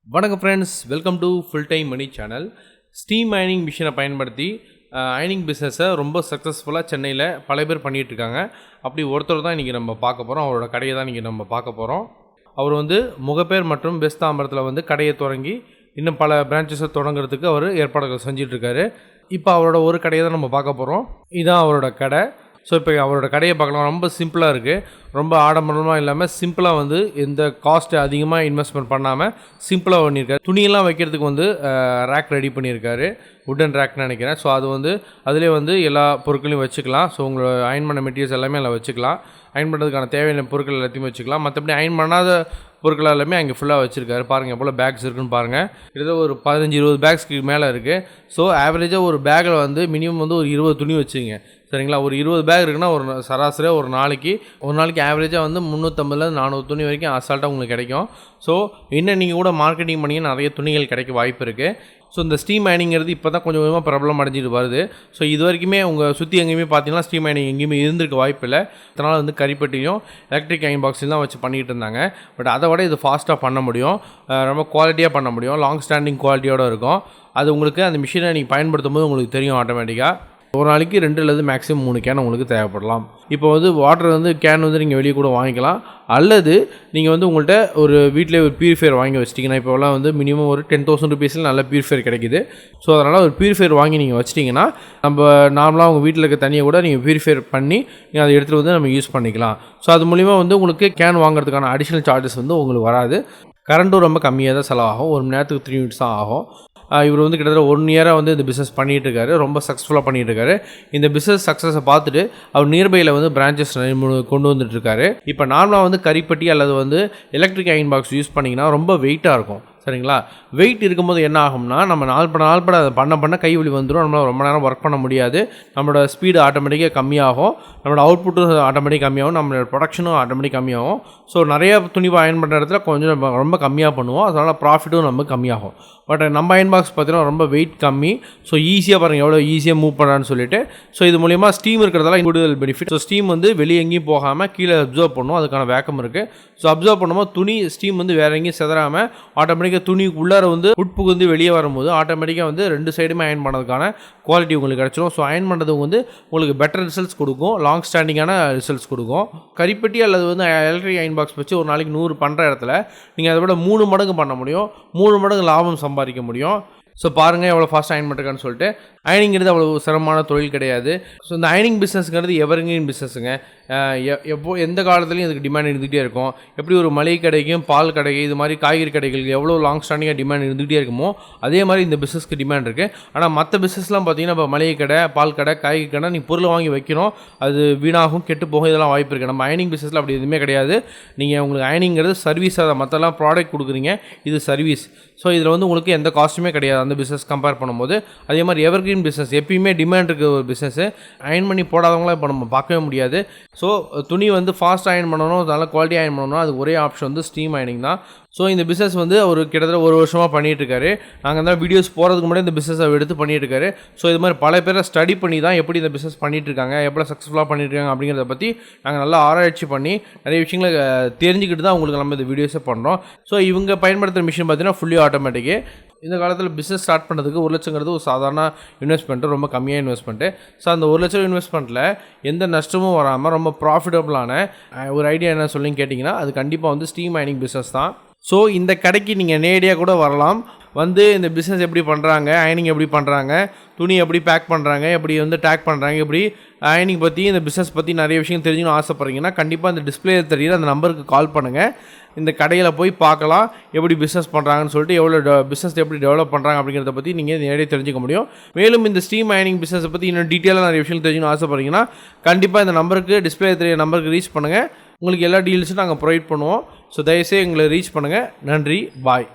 வணக்கம் friends, welcome to full time money channel. Steam அயனிங் மிஷினை பயன்படுத்தி அயனிங் பிஸ்னஸை ரொம்ப சக்ஸஸ்ஃபுல்லாக சென்னையில் பல பேர் பண்ணிகிட்ருக்காங்க. அப்படி ஒருத்தர் தான் இன்றைக்கி நம்ம பார்க்க போகிறோம். அவரோட கடையை தான் இன்றைக்கி நம்ம பார்க்க போகிறோம். அவர் முகப்பேர் மற்றும் வெஸ்ட் தாம்பரத்தில் கடையை தொடங்கி இன்னும் பல பிரான்ச்சஸை தொடங்குறதுக்கு அவர் ஏற்பாடுகள் செஞ்சிட்ருக்காரு. இப்போ அவரோட ஒரு கடையை தான் நம்ம பார்க்க போகிறோம். இதுதான் அவரோட கடை. ஸோ இப்போ அவரோட கடையை பார்க்கலாம். ரொம்ப சிம்பிளாக இருக்குது. ரொம்ப ஆடம்பரமாக இல்லாமல் சிம்பிளாக எந்த காஸ்ட்டு அதிகமாக இன்வெஸ்ட்மெண்ட் பண்ணாமல் சிம்பிளாக பண்ணியிருக்காரு. துணியெல்லாம் வைக்கிறதுக்கு ரேக் ரெடி பண்ணியிருக்காரு. உட்டன் ரேக்னு நினைக்கிறேன். ஸோ அது அதிலே எல்லா பொருட்களையும் வச்சுக்கலாம். ஸோ உங்களோட அயன் பண்ண மெட்டீரியல்ஸ் எல்லாமே அதில் வச்சுக்கலாம். அயன் பண்ணுறதுக்கான தேவையான பொருட்கள் எல்லாத்தையும் வச்சுக்கலாம். மற்றபடி அயன் பண்ணாத பொருட்கள் எல்லாமே அங்கே ஃபுல்லாக வச்சுருக்காரு. பாருங்கள் எவ்வளோ பேக்ஸ் இருக்குன்னு பாருங்கள். கிட்டத்தட்ட ஒரு 15-20 பேக்ஸ்க்கு மேலே இருக்குது. ஸோ ஆவரேஜாக ஒரு பேக்கில் மினிமம் ஒரு 20 துணி வச்சுங்க. சரிங்களா? ஒரு 20 பேக் இருக்குன்னா ஒரு சராசரியாக ஒரு நாளைக்கு ஆவரேஜாக 350-400 துணி வரைக்கும் அசால்ட்டாக உங்களுக்கு கிடைக்கும். ஸோ இன்னும் நீங்கள் கூட மார்க்கெட்டிங் பண்ணி நிறைய துணிகள் கிடைக்க வாய்ப்பு இருக்குது. ஸோ இந்த ஸ்டீம் அயனிங்கிறது இப்போ தான் கொஞ்சம் கொஞ்சமாக பிரபலம் அடைஞ்சிட்டு வருது. ஸோ இது வரைக்குமே உங்கள் சுற்றி எங்கேயுமே பார்த்தீங்கன்னா ஸ்டீம் அயனிங் எங்கேயுமே இருந்திருக்க வாய்ப்பு இல்லை. இதனால் கரிப்பட்டியும் எலக்ட்ரிக் அயன் பாக்ஸில் தான் வச்சு பண்ணிகிட்டு இருந்தாங்க. பட் அதை விட இது ஃபாஸ்ட்டாக பண்ண முடியும். ரொம்ப குவாலிட்டியாக பண்ண முடியும். லாங் ஸ்டாண்டிங் குவாலிட்டியோடு இருக்கும். அது உங்களுக்கு அந்த மிஷினை நீங்கள் பயன்படுத்தும் போது உங்களுக்கு தெரியும் ஆட்டோமேட்டிக்காக. ஒரு நாளைக்கு 2 அல்லது மேக்ஸிமம் 3 கேன் உங்களுக்கு தேவைப்படலாம். இப்போ வாட்டர் கேன் நீங்கள் வெளியே கூட வாங்கிக்கலாம். அல்லது நீங்கள் உங்கள்கிட்ட ஒரு வீட்டிலே ஒரு பியூரிஃபையர் வாங்கி வச்சிட்டிங்கன்னா, இப்போலாம் மினிமம் ஒரு 10,000 ருபீஸில் நல்ல பியூரிஃபையர் கிடைக்குது. ஸோ அதனால் ஒரு பியூரிஃபையர் வாங்கி நீங்கள் வச்சிட்டிங்கன்னா, நம்ம நார்மலாக உங்கள் வீட்டில் இருக்க தண்ணியை கூட நீங்கள் பியூரிஃபையர் பண்ணி நீங்கள் அதை எடுத்துகிட்டு நம்ம யூஸ் பண்ணிக்கலாம். ஸோ அது மூலிமா உங்களுக்கு கேன் வாங்குறதுக்கான அடிஷ்னல் சார்ஜஸ் உங்களுக்கு வராது. கரண்ட்டும் ரொம்ப கம்மியாக தான் செலவாகும். 1 மணி நேரத்துக்கு 3 யூனிட்ஸ் தான் ஆகும். இவர் கிட்டத்தட்ட 1 இயராக இந்த பிஸ்னஸ் பண்ணிகிட்ருக்காரு. ரொம்ப சக்ஸஸ்ஃபுல்லாக பண்ணிகிட்ருக்காரு. இந்த பிஸ்னஸ் சக்ஸஸை பார்த்துட்டு அவர் நியர்பையில் பிரான்ச்சஸ் கொண்டு வந்துட்டுருக்காரு. இப்போ நார்மலாக கரிப்பட்டி அல்லது எலக்ட்ரிக் அயன் பாக்ஸ் யூஸ் பண்ணிங்கன்னா ரொம்ப வெயிட்டாக இருக்கும். சரிங்களா? வெயிட் இருக்கும்போது என்ன ஆகும்னா, நம்ம நாள்பட அதை பண்ண கை வலி வந்துடும். நம்மளால் ரொம்ப நேரம் ஒர்க் பண்ண முடியாது. நம்மளோட ஸ்பீடு ஆட்டோமேட்டிக்காக கம்மியாகும். நம்மளோட அவுட்புட்டும் ஆட்டோமேட்டிக் கம்மியாகும். நம்மளோட ப்ரொடக்ஷனும் ஆட்டோமேட்டிக் கம்மியாகும். ஸோ நிறைய துணி அயன் பண்ணுற இடத்துல கொஞ்சம் ரொம்ப கம்மியாக பண்ணுவோம். அதனால் ப்ராஃபிட்டும் நமக்கு கம்மியாகும். பட் நம்ம அயன் பாக்ஸ் பார்த்தீங்கன்னா ரொம்ப வெயிட் கம்மி. ஸோ ஈஸியாக பாருங்கள் எவ்வளோ ஈஸியாக மூவ் பண்ணுறான்னு சொல்லிட்டு. ஸோ இது மூலிமா ஸ்டீம் இருக்கிறதால கூடுதல் பெனிஃபிட். ஸோ ஸ்டீம் வெளியே எங்கேயும் போகாமல் கீழே அப்சர்வ் பண்ணும். அதுக்கான வேக்கம் இருக்குது. ஸோ அப்சர்வ் பண்ணும்போது துணி ஸ்டீம் வேறு எங்கேயும் செதறாமல் ஆட்டோமேட்டிக்காக துணி உள்ளார உட்புகுந்து வெளியே வரும்போது ஆட்டோமேட்டிக்காக 2 சைடுமே அயன் பண்ணதுக்கான குவாலிட்டி உங்களுக்கு கிடச்சிடும். ஸோ அயன் பண்ணுறது உங்களுக்கு பெட்டர் ரிசல்ட்ஸ் கொடுக்கும். லாங் ஸ்டாண்டிங்கான ரிசல்ட்ஸ் கொடுக்கும். கரிப்பட்டி அல்லது எலக்ட்ரிக் அயன் பாக்ஸ் வச்சு ஒரு நாளைக்கு 100 பண்ணுற இடத்துல நீங்கள் அதை விட 3 மடங்கு பண்ண முடியும். 3 மடங்கு லாபம் சம்பாதிக்க முடியும். ஸோ பாருங்கள் எவ்வளோ ஃபாஸ்ட் அயன் பண்ணுறதுன்னு சொல்லிட்டு. அயனிங்கிறது அவ்வளோ சிரமமான தொழில் கிடையாது. ஸோ இந்த அயனிங் பிஸ்னஸ்ங்கிறது எவர்கிரீன் பிஸ்னஸுங்க. எந்த காலத்துலையும் இதுக்கு டிமாண்ட் இருந்துகிட்டே இருக்கும். எப்படி ஒரு மளிகை கடைக்கும் பால் கடை இது மாதிரி காய்கறி கடைகளுக்கு எவ்வளோ லாங் ஸ்டாண்டிங்காக டிமாண்ட் இருந்துகிட்டே இருக்குமோ அதே மாதிரி இந்த பிஸ்னஸ்க்கு டிமாண்ட் இருக்குது. ஆனால் மற்ற பிஸ்னஸ்லாம் பார்த்தீங்கன்னா இப்போ மளிகை கடை, பால் கடை, காய்கறி கடை நீங்கள் பொருள் வாங்கி வைக்கணும், அது வீணாகும், கெட்டு போகும், இதெல்லாம் வாய்ப்பு இருக்குது. நம்ம அயனிங் பிஸ்னஸில் அப்படி எதுவுமே கிடையாது. நீங்கள் உங்களுக்கு அயனிங்கிறது சர்வீஸ். அதை மற்றெல்லாம் ப்ராடக்ட் கொடுக்குறீங்க, இது சர்வீஸ். ஸோ இதில் உங்களுக்கு எந்த காஸ்ட்டுமே கிடையாது அந்த பிஸ்னஸ் கம்பேர் பண்ணும்போது. அதே மாதிரி எவர்கிரீன் பிஸ்னஸ் எப்பயுமே டிமாண்ட் இருக்க ஒரு பிஸ்னஸ். அயன் பண்ணி போடாதவங்களாம் இப்போ நம்ம பார்க்கவே முடியாது. ஸோ துணி ஃபாஸ்ட் அயன் பண்ணணும், நல்ல குவாலிட்டி அயன் பண்ணணும், அது ஒரே ஆப்ஷன் ஸ்டீம் அயனிங் தான். ஸோ இந்த பிஸ்னஸ் அவர் கிட்டத்தட்ட 1 வருஷமாக பண்ணிகிட்ருக்காரு. நாங்கள் தான் வீடியோஸ் போகிறதுக்கு முன்னாடி இந்த பிஸ்னஸை எடுத்து பண்ணிகிட்ருக்காரு. ஸோ இது மாதிரி பல பேரை ஸ்டடி பண்ணி தான் எப்படி இந்த பிஸ்னஸ் பண்ணிகிட்ருக்காங்க, எவ்வளோ சக்ஸஸ்ஃபுல்லாக பண்ணிட்டுருக்காங்க அப்படிங்கிறத பற்றி நாங்கள் நல்லா ஆராய்ச்சி பண்ணி நிறைய விஷயங்களை தெரிஞ்சுக்கிட்டு தான் உங்களுக்கு நம்ம இந்த வீடியோஸை பண்ணுறோம். ஸோ இவங்க பயன்படுத்துகிற மிஷின் பார்த்தீங்கன்னா ஃபுல்லி ஆட்டோமேட்டிக்கு. இந்த காலத்தில் பிஸ்னஸ் ஸ்டார்ட் பண்ணுறதுக்கு 1 லட்சங்கிறது ஒரு சாதாரண இன்வெஸ்ட்மெண்ட்டு, ரொம்ப கம்மியாக இன்வெஸ்ட்மெண்ட்டு. ஸோ அந்த 1 லட்சம் இன்வெஸ்ட்மெண்ட்டில் எந்த நஷ்டமும் வராமல் ரொம்ப ப்ராஃபிட்டபுளான ஒரு ஐடியா என்ன சொல்லி கேட்டிங்கன்னா அது கண்டிப்பாக ஸ்டீம் அயனிங் பிஸ்னஸ் தான். ஸோ இந்த கடைக்கு நீங்கள் நேரடியாக கூட வரலாம். இந்த பிஸ்னஸ் எப்படி பண்ணுறாங்க, அயனிங் எப்படி பண்ணுறாங்க, துணி எப்படி பேக் பண்ணுறாங்க, எப்படி டேக் பண்ணுறாங்க, எப்படி அயனிங் பற்றி இந்த பிஸ்னஸ் பற்றி நிறைய விஷயம் தெரிஞ்சுக்கணும் ஆசைப்பட்றீங்கன்னா கண்டிப்பாக இந்த டிஸ்பிளே தெரியுற அந்த நம்பருக்கு கால் பண்ணுங்கள். இந்த கடையில் போய் பார்க்கலாம் எப்படி பிஸ்னஸ் பண்ணுறாங்கன்னு சொல்லிட்டு, எவ்வளோ பிஸ்னஸ் எப்படி டெவலப் பண்ணுறாங்க அப்படிங்கிறத பற்றி நீங்கள் நேரடியாக தெரிஞ்சுக்க முடியும். மேலும் இந்த ஸ்டீம் அயனிங் பிஸ்னஸை பற்றி இன்னும் டீட்டெயிலாக நிறைய விஷயம் தெரிஞ்சுக்கணும் ஆசைப்பட்றீங்கன்னா கண்டிப்பாக இந்த நம்பருக்கு டிஸ்பிளே தெரிய நம்பருக்கு ரீச் பண்ணுங்கள். உங்களுக்கு எல்லா டீல்ஸும் நாங்கள் ப்ரொவைட் பண்ணுவோம். ஸோ தயவுசெய்து எங்களை ரீச் பண்ணுங்கள். நன்றி, பாய்.